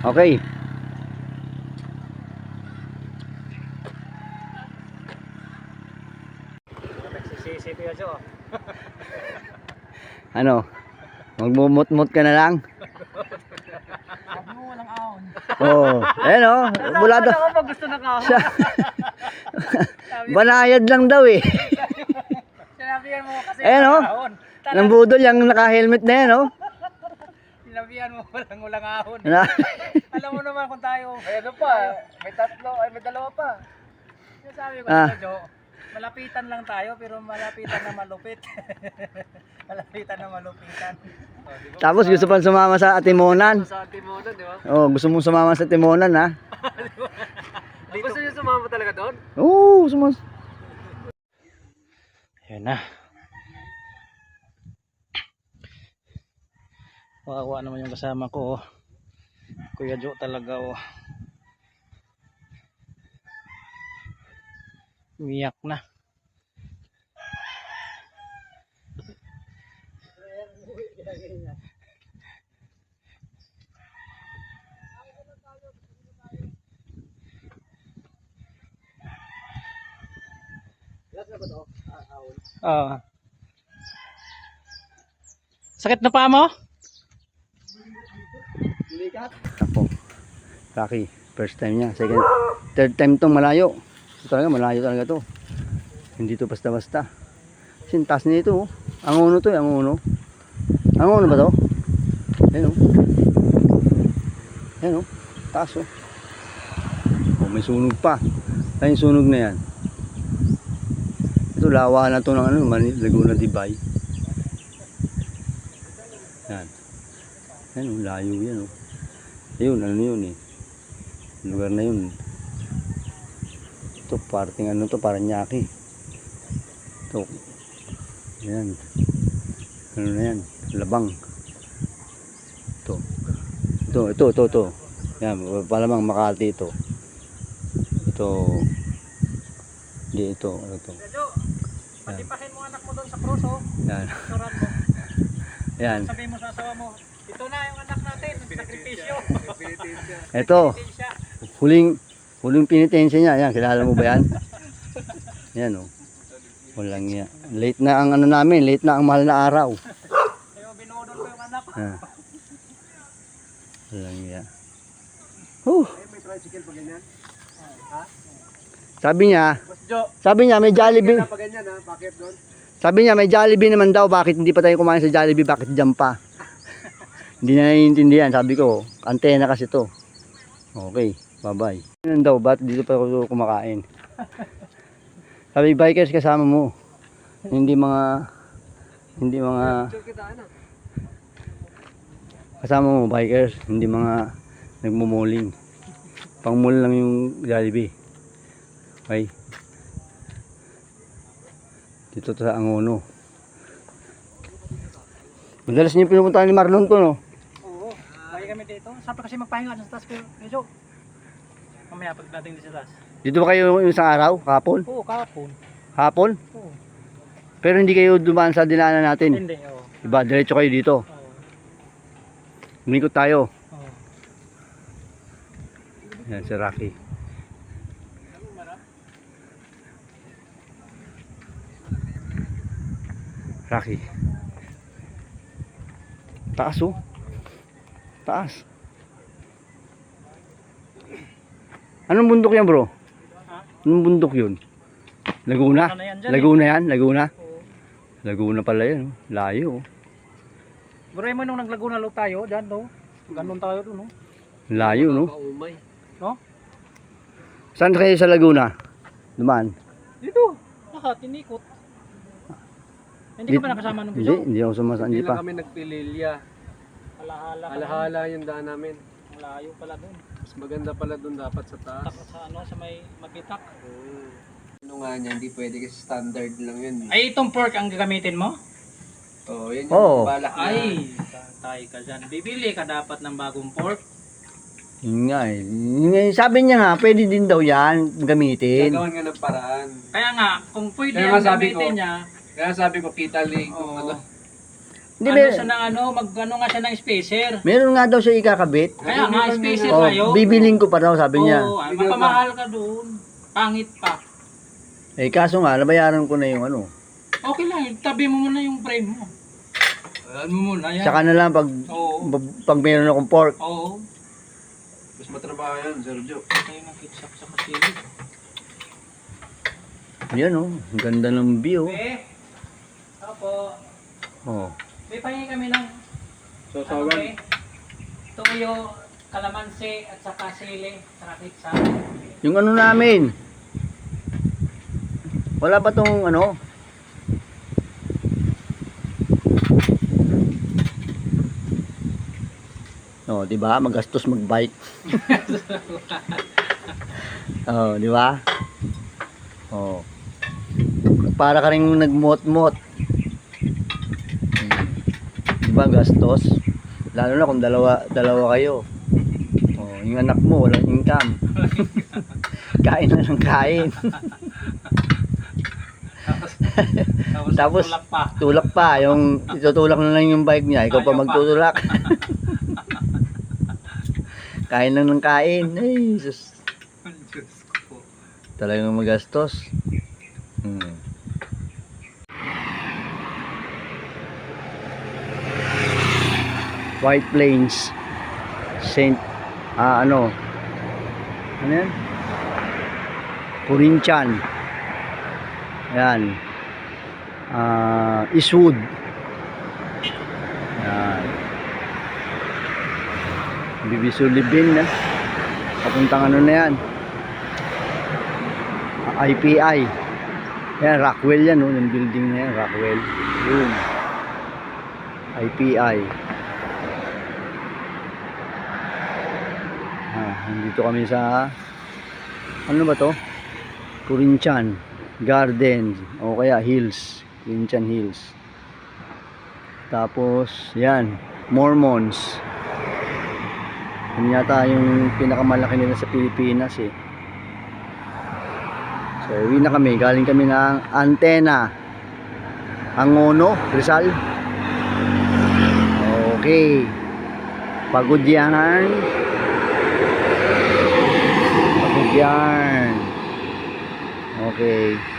Okay. Nagsisisi Kuya Jo. Ano? Magmumut-mut ka na lang? Sabi mo walang ahon. Oo. Ayan o. Bulado. Ako pag gusto ng ahon. Banayad lang daw eh. Sinabihan mo kasi Ayan o. ahon. Nang budol yung naka-helmet na yan o. Sinabihan mo walang ahon. Ano? Alam mo naman kung tayo. Ay ano pa, may tatlo, ay may dalawa pa. Sabi ko Ah. Kuya Jo, malapitan lang tayo pero malapitan na malupit. Malapitan na malupitan. Oh, di ba? Tapos gusto pa sumama sa Timonan. Sa Timonan, di ba? Oh, gusto mong sumama sa Timonan ha? Gusto niyo sumama talaga doon? Oo, sumas. Ayan na. Wawa naman yung kasama ko. Oh. Kuya Jo talaga. Oh. Umiyak na. Sakit na pa mo? Ako. Rocky, first time niya. Second, third time tong malayo. Ito talaga, malayo talaga to. Hindi to basta-basta. Sintas niya ito. Oh. Ang uno to, ang uno. Ang uno ba to? Ayan o. Ayan o. Taas o. Oh, may sunog pa. Ay, yung sunog na yan. Ito, lawa na to ng ano, Laguna Dibay. Yan. Ayan o, layo yan o. Ayun, ano yun eh. Lugar na yun. Ito, parting ano to, Paranaque. Ito. Ayan. Ano na yan? Labang. Ito. Yan, palamang Makati ito. Ito. Hindi ito. Ano ito? Patipahin mo anak mo doon sa cross, oh. Yan. Suran mo. Yan. Sabihin mo sa asawa mo, ito na yung anak natin, sakripisyo. Ito. Huling penitensya niya. Yan, kilala mo ba yan? Yan o. Walang yan. Late na ang ano namin. Late na ang mahal na araw. Kaya binodol ko yung anak. Walang yan. May tricycle pa ganyan? Sabi niya may Jollibee. Pa ganyan ha, bakit doon? Sabi niya may Jollibee naman daw. Bakit hindi pa tayo kumain sa Jollibee? Bakit dyan pa? Hindi na naiintindihan. Sabi ko, antena kasi to. Okay, bye-bye. Ano daw, ba't dito pa ako kumakain? Sabi, bikers kasama mo. Hindi mga kasama mo, bikers. Hindi mga nagmumuling. Pangmul lang yung Jollibee. Okay. Dito sa Angono. Madalas niyo pinupuntahan ni Marlon to, no? Oo, lagi kami dito. Sabi kasi magpahinga sa taas pero medyo. Mamaya pagdating din sa taas. Dito ba kayo yung isang araw? Kahapon? Oo, kahapon. Hapon? Oo. Pero hindi kayo dumaan sa dinaanan natin. Hindi, oo. Diba? Diretso kayo dito. Oo. Umikot tayo. Oo. Yan si Rocky. Rocky. Taas oh. Taas. Anong bundok yan, bro? Ha? Anong bundok yun? Laguna? Ano na yan dyan, Laguna yan? Laguna? Oo. Laguna pala yan. Oh. Layo oh. Bro, mo nung naglaguna lo tayo, dyan no? Ganun tayo doon, no? Layo no? No? Saan kayo sa Laguna? Dumaan? Dito. Lahat, inikot. Hindi ka ba nakasama nung Hindi, piso? hindi ako sumasama. Hindi Hindi lang pa. kami nagpililya. Alahala. Alahala yung daan namin. Ang layo pala doon. Mas maganda pala doon dapat sa taas. Takot sa ano, sa may mabitak. Ano nga niya, hindi pwede kasi standard lang yun. Ay, itong pork ang gagamitin mo? Oo, yan Oo. yung balak na. Ay, tatay ka dyan. Bibili ka dapat ng bagong pork. Yun nga eh. Yun nga, sabi niya nga, pwede din daw yan gamitin. Gagawin nga ng paraan. Kaya nga, kung pwede Kaya ang nga sabi gamitin ko, niya, Kaya sabi ko, kita link. oo. Hindi, ano siya ng ano, mag-ano nga siya ng spacer. meron nga daw siya ikakabit. Kaya nga, spacer Oh, kayo. bibiling ko pa daw, sabi niya. Oo, ay, mapamahal ka doon. Pangit pa. Eh, kaso nga, nabayaran ko na yung ano. Okay lang, tabi mo muna yung frame mo. Ayan mo muna, yan. Saka na lang pag, Oo. pag meron akong pork. Oo. Mas matrabaho yan, Sergio. Tayo ng kitsak sa kasilid. Yan oh, ang ganda ng view. Opo. Oh. May pahingi kami ng Sasawan. tuyo, kalamansi, at saka sili, saka kitsak. Yung ano namin. Wala pa tong ano. Oh, di ba? Magastos mag-bike. Oh, di ba? Oh. Para ka ring nagmot-mot. Di ba gastos? Lalo na kung dalawa kayo. Oh, yung anak mo walang income. Kain na ng kain. Tapos tulak pa. tulak pa, yung itutulak na lang yung bike niya, ikaw pa Ayaw pa. magtutulak. Kain lang ng kain. Ay, sus. Diyos ko. Talagang magastos. White Plains ano yan? Corinthian. Yan. Eastwood. Yan. Bibisulibin na. Papuntang ano na yan. IPI. Yan, Rockwell yan, oh, yung building na yan, Rockwell. Yun. IPI. Nandito kami sa ano ba to? Corinthian Garden o kaya Hills. Corinthian Hills. Tapos, yan, Mormons. Yan yata yung pinakamalaki nila sa Pilipinas eh. So, uwi na kami. Galing kami ng Antena. Angono, Rizal. Okay. Pagod yan. Pagod yan. Okay.